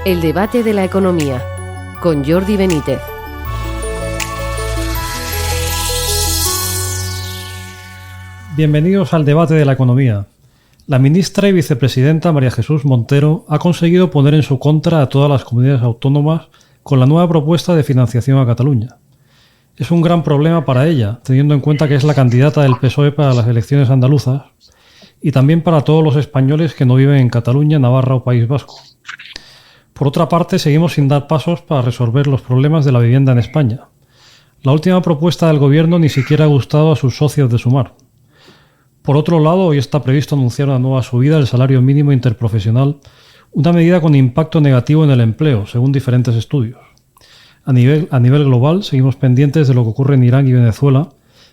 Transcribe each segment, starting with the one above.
El debate de la economía, con Jordi Benítez. Bienvenidos al debate de la economía. La ministra y vicepresidenta María Jesús Montero ha conseguido poner en su contra a todas las comunidades autónomas con la nueva propuesta de financiación a Cataluña. Es un gran problema para ella, teniendo en cuenta que es la candidata del PSOE para las elecciones andaluzas y también para todos los españoles que no viven en Cataluña, Navarra o País Vasco. Por otra parte, seguimos sin dar pasos para resolver los problemas de la vivienda en España. La última propuesta del Gobierno ni siquiera ha gustado a sus socios de Sumar. Por otro lado, hoy está previsto anunciar una nueva subida del salario mínimo interprofesional, una medida con impacto negativo en el empleo, según diferentes estudios. A nivel global, seguimos pendientes de lo que ocurre en Irán y Venezuela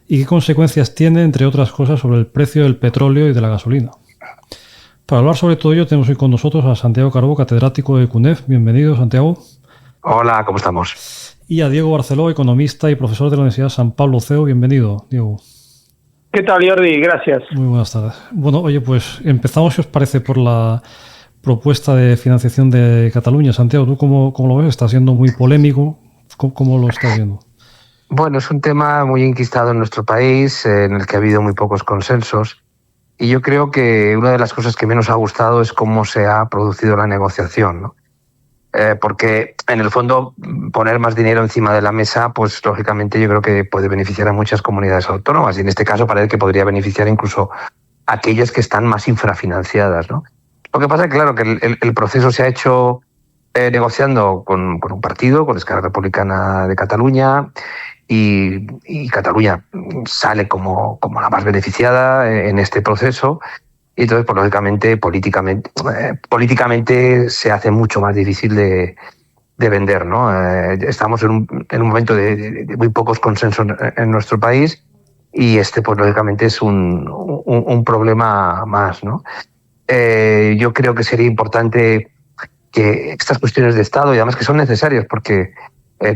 y qué consecuencias tiene, entre otras cosas, sobre el precio del petróleo y de la gasolina. Para hablar sobre todo ello, tenemos hoy con nosotros a Santiago Carbó, catedrático de CUNEF. Bienvenido, Santiago. Hola, ¿cómo estamos? Y a Diego Barceló, economista y profesor de la Universidad San Pablo CEU. Bienvenido, Diego. ¿Qué tal, Jordi? Gracias. Muy buenas tardes. Bueno, oye, pues empezamos, si os parece, por la propuesta de financiación de Cataluña. Santiago, ¿tú cómo lo ves? Está siendo muy polémico. ¿Cómo lo estás viendo? Bueno, es un tema muy enquistado en nuestro país, en el que ha habido muy pocos consensos. Y yo creo que una de las cosas que menos ha gustado es cómo se ha producido la negociación, ¿no? Porque en el fondo poner más dinero encima de la mesa, pues lógicamente yo creo que puede beneficiar a muchas comunidades autónomas y en este caso parece que podría beneficiar incluso a aquellas que están más infrafinanciadas, ¿no? Lo que pasa es que claro que el proceso se ha hecho negociando con un partido, con Esquerra Republicana de Cataluña, y Cataluña sale como la más beneficiada en este proceso. Y entonces, pues, lógicamente, políticamente se hace mucho más difícil de vender, ¿no? Estamos en un momento de muy pocos consensos en nuestro país y pues, lógicamente es un problema más, ¿no? Yo creo que sería importante que estas cuestiones de Estado, y además que son necesarias porque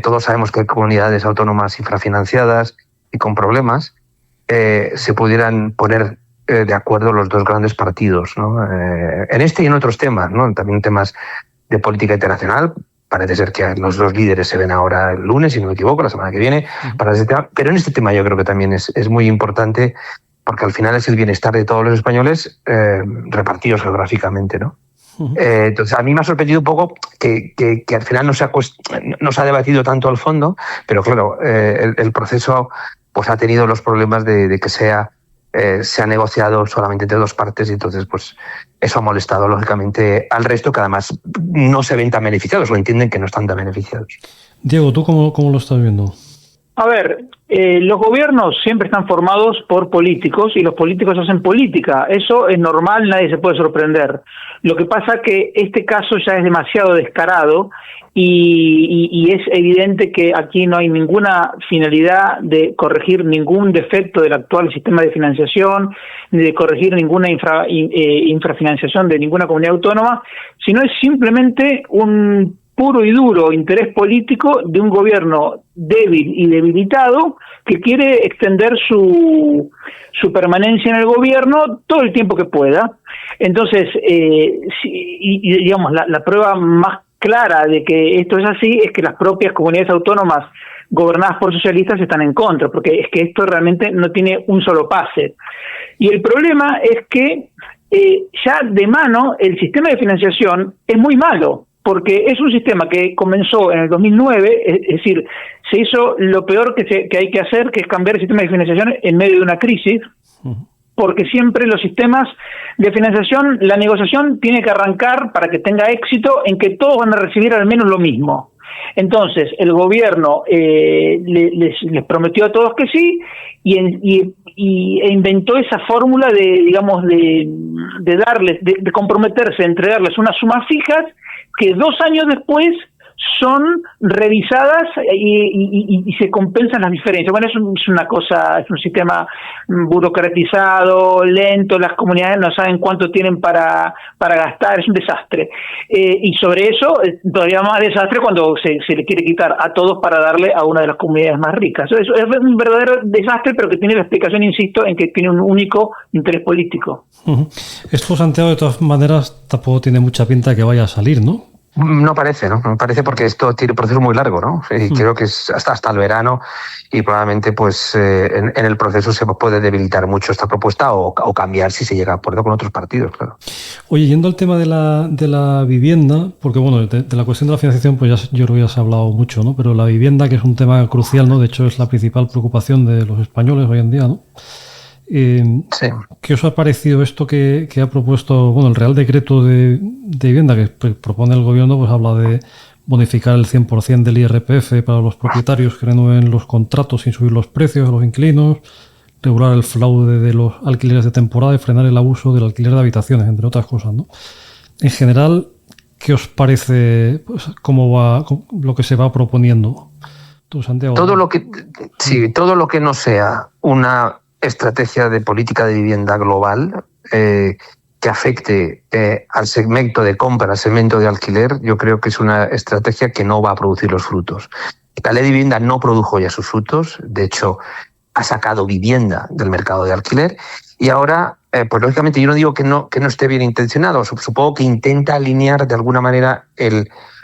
todos sabemos que hay comunidades autónomas infrafinanciadas y con problemas, se pudieran poner de acuerdo los dos grandes partidos, ¿no? En este y en otros temas, ¿no? También temas de política internacional. Parece ser que los dos líderes se ven ahora el lunes, si no me equivoco, la semana que viene, para ese tema. Pero en este tema yo creo que también es muy importante porque al final es el bienestar de todos los españoles repartidos geográficamente, ¿no? Entonces, a mí me ha sorprendido un poco que al final no se ha debatido tanto al fondo, pero claro, el proceso pues ha tenido los problemas de que se ha negociado solamente entre dos partes y entonces pues eso ha molestado lógicamente al resto, que además no se ven tan beneficiados o entienden que no están tan beneficiados. Diego, ¿tú cómo lo estás viendo? A ver, los gobiernos siempre están formados por políticos y los políticos hacen política. Eso es normal, nadie se puede sorprender. Lo que pasa que este caso ya es demasiado descarado y es evidente que aquí no hay ninguna finalidad de corregir ningún defecto del actual sistema de financiación, ni de corregir ninguna infrafinanciación de ninguna comunidad autónoma, sino es simplemente un puro y duro interés político de un gobierno débil y debilitado que quiere extender su permanencia en el gobierno todo el tiempo que pueda. Entonces, digamos, la prueba más clara de que esto es así es que las propias comunidades autónomas gobernadas por socialistas están en contra, porque es que esto realmente no tiene un solo pase. Y el problema es que ya de mano el sistema de financiación es muy malo, porque es un sistema que comenzó en el 2009, es decir, se hizo lo peor que hay que hacer, que es cambiar el sistema de financiación en medio de una crisis, porque siempre los sistemas de financiación, la negociación tiene que arrancar para que tenga éxito en que todos van a recibir al menos lo mismo. Entonces, el gobierno les prometió a todos que sí e inventó esa fórmula de darles, de comprometerse, entregarles unas sumas fijas que 2 años después son revisadas y se compensan las diferencias. Bueno, es una cosa, es un sistema burocratizado, lento, las comunidades no saben cuánto tienen para gastar, es un desastre. Y sobre eso, todavía más desastre cuando se le quiere quitar a todos para darle a una de las comunidades más ricas. Es un verdadero desastre, pero que tiene la explicación, insisto, en que tiene un único interés político. Esto, Santiago, de todas maneras, tampoco tiene mucha pinta de que vaya a salir, ¿no? No parece, ¿no? No parece porque esto tiene un proceso muy largo, ¿no? Y creo que es hasta el verano y probablemente pues en el proceso se puede debilitar mucho esta propuesta o cambiar si se llega a acuerdo con otros partidos, claro. Oye, yendo al tema de la vivienda, porque bueno, de la cuestión de la financiación pues yo creo que ya se ha hablado mucho, ¿no? Pero la vivienda, que es un tema crucial, ¿no? De hecho es la principal preocupación de los españoles hoy en día, ¿no? Sí. ¿Qué os ha parecido esto que ha propuesto, bueno, el Real Decreto de Vivienda que propone el gobierno? Pues habla de bonificar el 100% del IRPF para los propietarios que renueven los contratos sin subir los precios a los inquilinos, regular el fraude de los alquileres de temporada y frenar el abuso del alquiler de habitaciones, entre otras cosas, ¿no? En general, ¿qué os parece, pues, cómo va lo que se va proponiendo? ¿Tú, Santiago? Todo lo que no sea una estrategia de política de vivienda global que afecte al segmento de compra, al segmento de alquiler, yo creo que es una estrategia que no va a producir los frutos. La ley de vivienda no produjo ya sus frutos, de hecho ha sacado vivienda del mercado de alquiler y ahora, pues lógicamente yo no digo que no esté bien intencionado, supongo que intenta alinear de alguna manera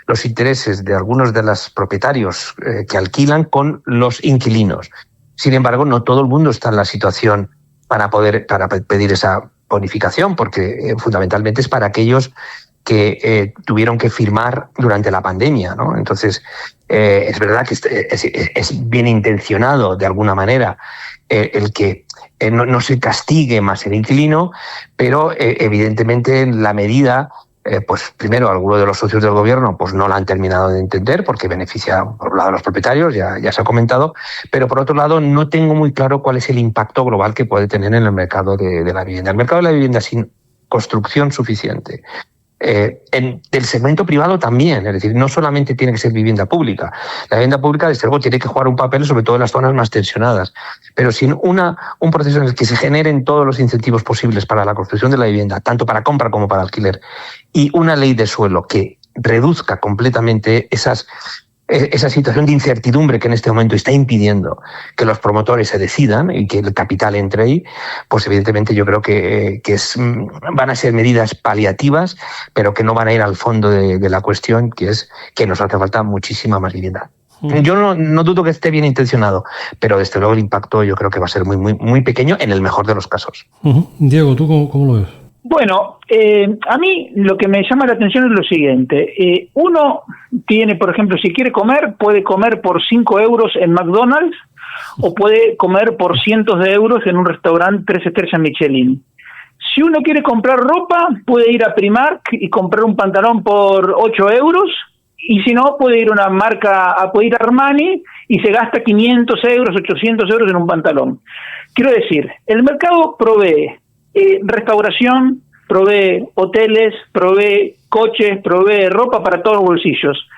los intereses de algunos de los propietarios que alquilan con los inquilinos. Sin embargo, no todo el mundo está en la situación para pedir esa bonificación, porque fundamentalmente es para aquellos que tuvieron que firmar durante la pandemia, ¿no? Entonces, es verdad que es bien intencionado de alguna manera el que no se castigue más el inquilino, pero evidentemente la medida, pues primero algunos de los socios del gobierno pues no la han terminado de entender porque beneficia por un lado a los propietarios, ya se ha comentado, pero por otro lado no tengo muy claro cuál es el impacto global que puede tener en el mercado de la vivienda. El mercado de la vivienda sin construcción suficiente, del segmento privado también, es decir, no solamente tiene que ser vivienda pública. La vivienda pública, desde luego, tiene que jugar un papel, sobre todo en las zonas más tensionadas, pero sin un proceso en el que se generen todos los incentivos posibles para la construcción de la vivienda, tanto para compra como para alquiler, y una ley de suelo que reduzca completamente esa situación de incertidumbre que en este momento está impidiendo que los promotores se decidan y que el capital entre ahí, pues evidentemente yo creo que van a ser medidas paliativas, pero que no van a ir al fondo de la cuestión, que es que nos hace falta muchísima más vivienda. Yo no dudo que esté bien intencionado, pero desde luego el impacto yo creo que va a ser muy, muy, muy pequeño en el mejor de los casos. Diego, ¿tú cómo lo ves? Bueno, a mí lo que me llama la atención es lo siguiente. Uno tiene, por ejemplo, si quiere comer, puede comer por 5 euros en McDonald's o puede comer por cientos de euros en un restaurante 3 estrellas Michelin. Si uno quiere comprar ropa, puede ir a Primark y comprar un pantalón por 8 euros. Y si no, puede ir a una marca, puede ir a Armani y se gasta 500 euros, 800 euros en un pantalón. Quiero decir, el mercado provee restauración, provee hoteles, provee coches, provee ropa para todos los bolsillos.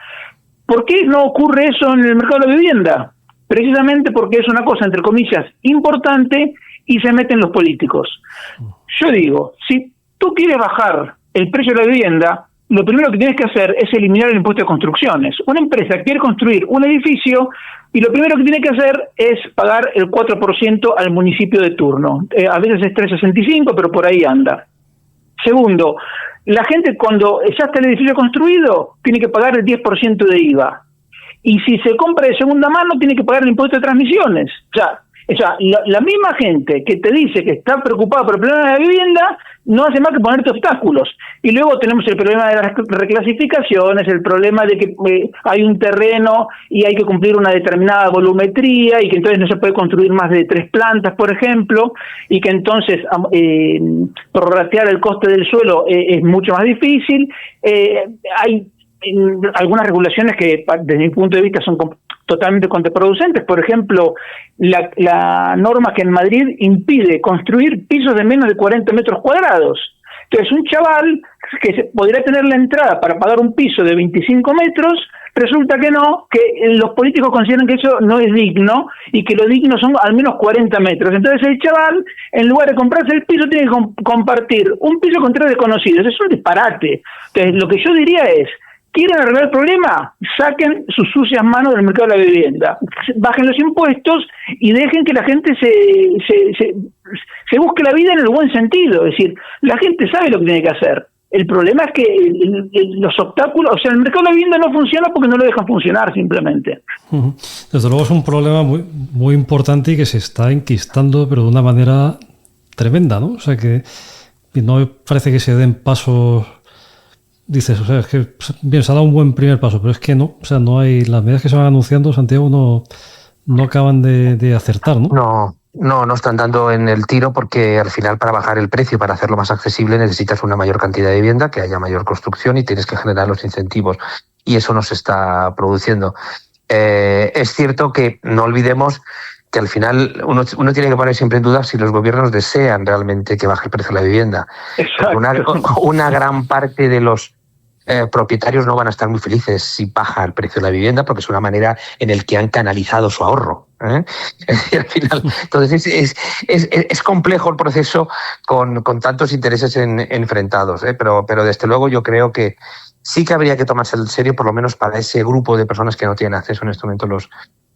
¿Por qué no ocurre eso en el mercado de la vivienda? Precisamente porque es una cosa, entre comillas, importante y se meten los políticos. Yo digo, si tú quieres bajar el precio de la vivienda, lo primero que tienes que hacer es eliminar el impuesto de construcciones. Una empresa quiere construir un edificio y lo primero que tiene que hacer es pagar el 4% al municipio de turno. A veces es 3,65, pero por ahí anda. Segundo, la gente cuando ya está el edificio construido tiene que pagar el 10% de IVA. Y si se compra de segunda mano tiene que pagar el impuesto de transmisiones. O sea, la misma gente que te dice que está preocupada por el problema de la vivienda no hace más que ponerte obstáculos. Y luego tenemos el problema de las reclasificaciones, el problema de que hay un terreno y hay que cumplir una determinada volumetría y que entonces no se puede construir más de 3 plantas, por ejemplo, y que entonces prorratear el coste del suelo es mucho más difícil. Hay algunas regulaciones que desde mi punto de vista son totalmente contraproducentes. Por ejemplo, la norma que en Madrid impide construir pisos de menos de 40 metros cuadrados. Entonces, un chaval que podría tener la entrada para pagar un piso de 25 metros, resulta que no, que los políticos consideran que eso no es digno y que lo digno son al menos 40 metros. Entonces, el chaval, en lugar de comprarse el piso, tiene que compartir un piso con 3 desconocidos. Es un disparate. Entonces, lo que yo diría es, ¿quieren arreglar el problema? Saquen sus sucias manos del mercado de la vivienda. Bajen los impuestos y dejen que la gente se busque la vida en el buen sentido. Es decir, la gente sabe lo que tiene que hacer. El problema es que los obstáculos, o sea, el mercado de la vivienda no funciona porque no lo dejan funcionar simplemente. Desde luego es un problema muy, muy importante y que se está enquistando, pero de una manera tremenda, ¿no? O sea, que no me parece que se den pasos. Dices, o sea, es que bien, se ha dado un buen primer paso, pero es que no, o sea, no hay, las medidas que se van anunciando, Santiago, no acaban de acertar, ¿no? No están dando en el tiro, porque al final, para bajar el precio, para hacerlo más accesible, necesitas una mayor cantidad de vivienda, que haya mayor construcción, y tienes que generar los incentivos, y eso no se está produciendo. Es cierto que no olvidemos que al final uno tiene que poner siempre en duda si los gobiernos desean realmente que baje el precio de la vivienda. Una gran parte de los propietarios no van a estar muy felices si baja el precio de la vivienda, porque es una manera en la que han canalizado su ahorro. Es decir, al final, entonces es complejo el proceso con tantos intereses enfrentados, pero desde luego yo creo que sí que habría que tomarse en serio, por lo menos para ese grupo de personas que no tienen acceso en este momento,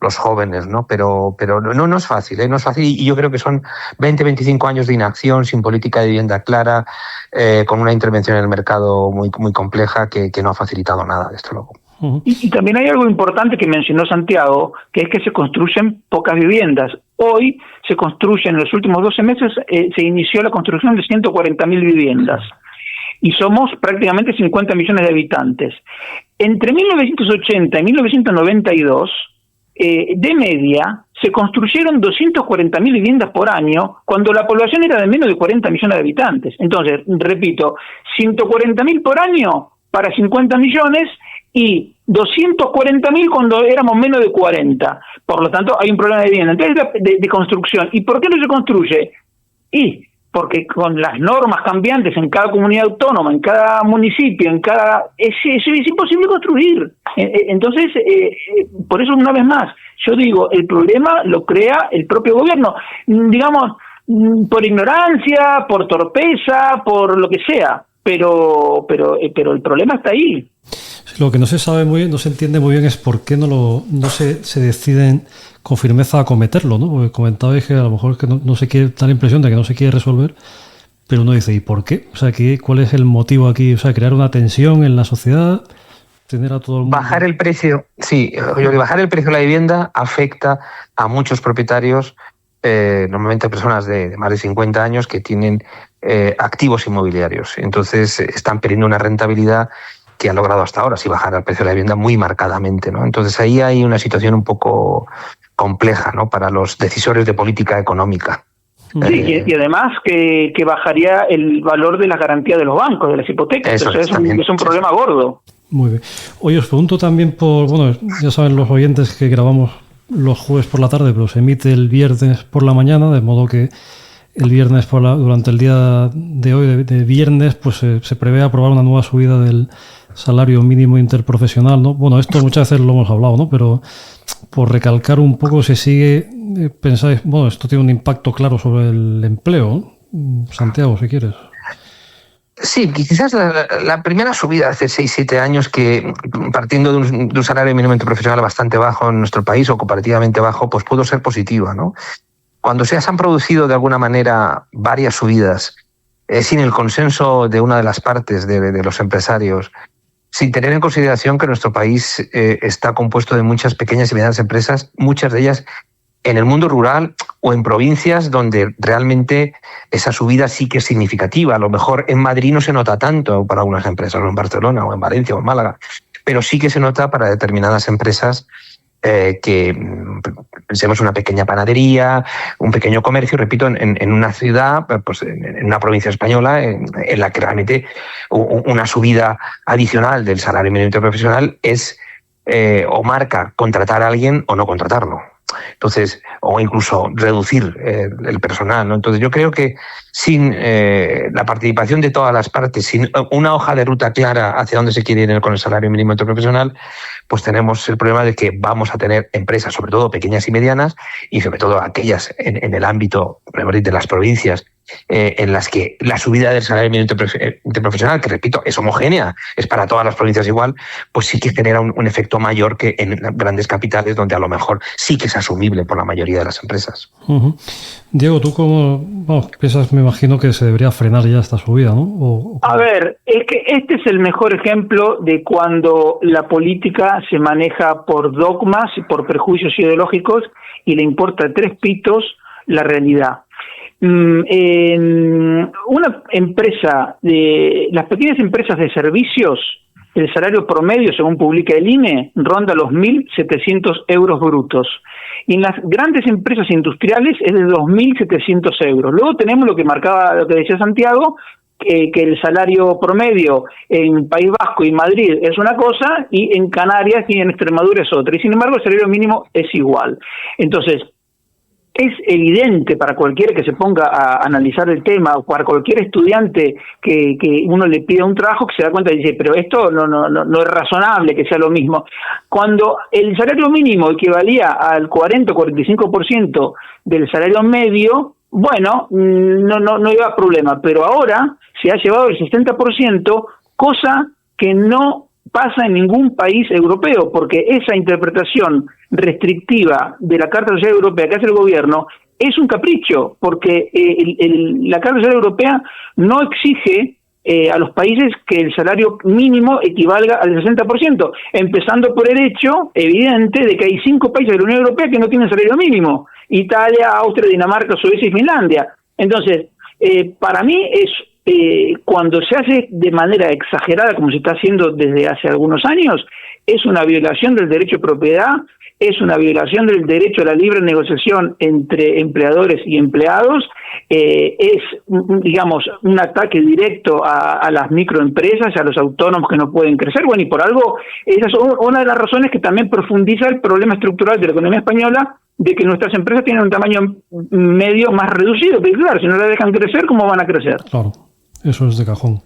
los jóvenes, ¿no? Pero no es fácil, no es fácil, y yo creo que son 20-25 años de inacción, sin política de vivienda clara, con una intervención en el mercado muy, muy compleja que no ha facilitado nada, desde luego. Y también hay algo importante que mencionó Santiago, que es que se construyen pocas viviendas. Hoy se construyen, en los últimos 12 meses, se inició la construcción de 140.000 viviendas. Y somos prácticamente 50 millones de habitantes. Entre 1980 y 1992, de media, se construyeron 240.000 viviendas por año, cuando la población era de menos de 40 millones de habitantes. Entonces, repito, 140.000 por año para 50 millones y 240.000 cuando éramos menos de 40. Por lo tanto, hay un problema de vivienda. Entonces, de construcción. ¿Y por qué no se construye? Porque con las normas cambiantes en cada comunidad autónoma, en cada municipio, es imposible construir. Entonces, por eso, una vez más, yo digo, el problema lo crea el propio gobierno, digamos, por ignorancia, por torpeza, por lo que sea, pero el problema está ahí. Lo que no se sabe muy bien, no se entiende muy bien, es por qué no se deciden con firmeza a acometerlo, ¿no? Porque comentabais que a lo mejor es que no se quiere, da la impresión de que no se quiere resolver, pero uno dice, ¿y por qué? O sea, ¿cuál es el motivo aquí? O sea, crear una tensión en la sociedad, tener a todo el mundo... Bajar el precio, sí, bajar el precio de la vivienda afecta a muchos propietarios, normalmente personas de más de 50 años que tienen activos inmobiliarios. Entonces están perdiendo una rentabilidad que ha logrado hasta ahora, si bajara el precio de la vivienda muy marcadamente, ¿no? Entonces ahí hay una situación un poco compleja, ¿no?, para los decisores de política económica. Sí, y además que bajaría el valor de las garantías de los bancos, de las hipotecas. Eso es un problema gordo. Muy bien. Oye, os pregunto también ya saben los oyentes que grabamos los jueves por la tarde, pero se emite el viernes por la mañana, de modo que el viernes durante el día de hoy, de viernes, pues se prevé aprobar una nueva subida del salario mínimo interprofesional, ¿no? Bueno, esto muchas veces lo hemos hablado, ¿no? Pero por recalcar un poco, se sigue, pensáis, esto tiene un impacto claro sobre el empleo, ¿no? Santiago, si quieres. Sí, quizás la primera subida hace 6-7 años, que partiendo de un salario mínimo interprofesional bastante bajo en nuestro país, o comparativamente bajo, pues pudo ser positiva, ¿no? Cuando se han producido de alguna manera varias subidas sin el consenso de una de las partes de los empresarios, sin tener en consideración que nuestro país está compuesto de muchas pequeñas y medianas empresas, muchas de ellas en el mundo rural o en provincias donde realmente esa subida sí que es significativa. A lo mejor en Madrid no se nota tanto para algunas empresas, o en Barcelona, o en Valencia, o en Málaga, pero sí que se nota para determinadas empresas que, pensemos, una pequeña panadería, un pequeño comercio, repito, en una ciudad, pues en una provincia española, en la que realmente una subida adicional del salario mínimo interprofesional es o marca contratar a alguien o no contratarlo. Entonces, o incluso reducir el personal, ¿no? Entonces, yo creo que sin la participación de todas las partes, sin una hoja de ruta clara hacia dónde se quiere ir con el salario mínimo interprofesional, pues tenemos el problema de que vamos a tener empresas, sobre todo pequeñas y medianas, y sobre todo aquellas en el ámbito de las provincias en las que la subida del salario mínimo interprofesional, que repito, es homogénea, es para todas las provincias igual, pues sí que genera un efecto mayor que en grandes capitales, donde a lo mejor sí que es asumible por la mayoría de las empresas. Uh-huh. Diego, tú piensas, me imagino que se debería frenar ya esta subida, ¿no? A ver, es que este es el mejor ejemplo de cuando la política se maneja por dogmas y por prejuicios ideológicos y le importa 3 pitos la realidad. En una empresa, las pequeñas empresas de servicios, el salario promedio, según publica el INE, ronda los 1.700 euros brutos. Y en las grandes empresas industriales es de 2.700 euros. Luego tenemos lo que decía Santiago, que el salario promedio en País Vasco y Madrid es una cosa, y en Canarias y en Extremadura es otra. Y sin embargo el salario mínimo es igual. Entonces, es evidente para cualquiera que se ponga a analizar el tema, o para cualquier estudiante que uno le pida un trabajo, que se da cuenta y dice, pero esto no es razonable que sea lo mismo. Cuando el salario mínimo equivalía al 40 o 45% del salario medio, bueno, no iba a problema, pero ahora se ha llevado el 60%, cosa que no pasa en ningún país europeo, porque esa interpretación restrictiva de la Carta Social Europea que hace el gobierno es un capricho, porque la Carta Social Europea no exige a los países que el salario mínimo equivalga al 60%, empezando por el hecho evidente de que hay 5 países de la Unión Europea que no tienen salario mínimo: Italia, Austria, Dinamarca, Suecia y Finlandia. Entonces, para mí es cuando se hace de manera exagerada, como se está haciendo desde hace algunos años, es una violación del derecho de propiedad, es una violación del derecho a la libre negociación entre empleadores y empleados, es, digamos, un ataque directo a las microempresas, a los autónomos que no pueden crecer. Bueno, y por algo, esa es una de las razones que también profundiza el problema estructural de la economía española, de que nuestras empresas tienen un tamaño medio más reducido, porque claro, si no las dejan crecer, ¿cómo van a crecer? Claro, eso es de cajón.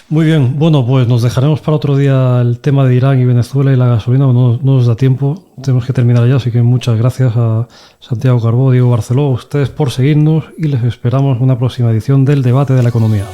Muy bien, bueno, pues nos dejaremos para otro día el tema de Irán y Venezuela y la gasolina, no nos da tiempo, tenemos que terminar ya, así que muchas gracias a Santiago Carbó, Diego Barceló, a ustedes por seguirnos, y les esperamos en una próxima edición del Debate de la Economía.